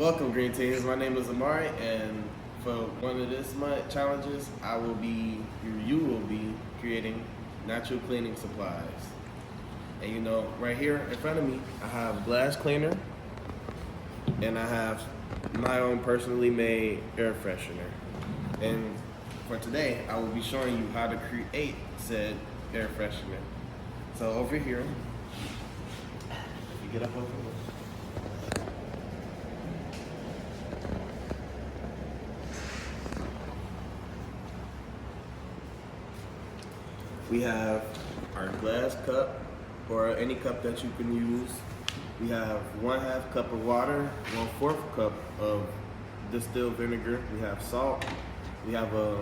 Welcome, Green Teens. My name is Amari, and for one of this month challenges, you will be creating natural cleaning supplies. And right here in front of me, I have glass cleaner, and I have my own personally made air freshener. And for today, I will be showing you how to create said air freshener. So over here, if you get up over here. We have our glass cup, or any cup that you can use. We have 1/2 cup of water, 1/4 cup of distilled vinegar. We have salt. We have a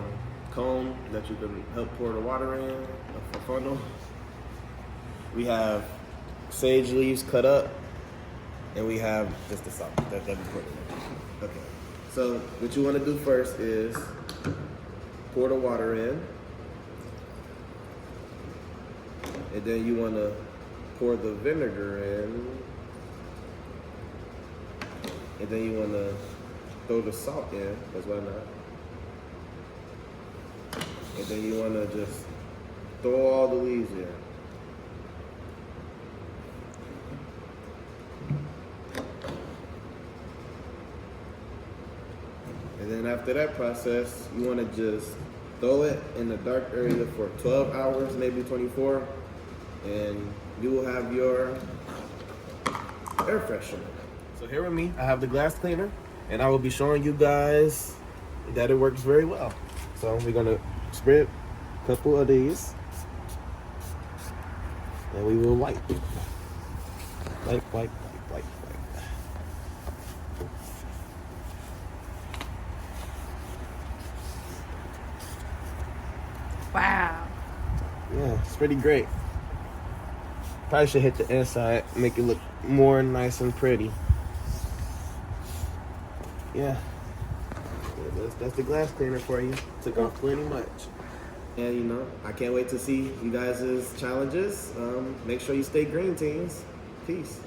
cone that you can help pour the water in, a funnel. We have sage leaves cut up, and we have just the salt that we put in there. Okay, so what you want to do first is pour the water in. And then you want to pour the vinegar in. And then you want to throw the salt in, as why not? And then you want to just throw all the leaves in. And then after that process, you want to just throw it in the dark area for 12 hours, maybe 24. And you will have your air freshener. So here with me, I have the glass cleaner, and I will be showing you guys that it works very well. So we're gonna spread a couple of these, and we will wipe. Wipe. Wow. Yeah, it's pretty great. Probably should hit the inside, make it look more nice and pretty. Yeah, that's the glass cleaner for you. Took off plenty much. And I can't wait to see you guys' challenges. Make sure you stay green, teens. Peace.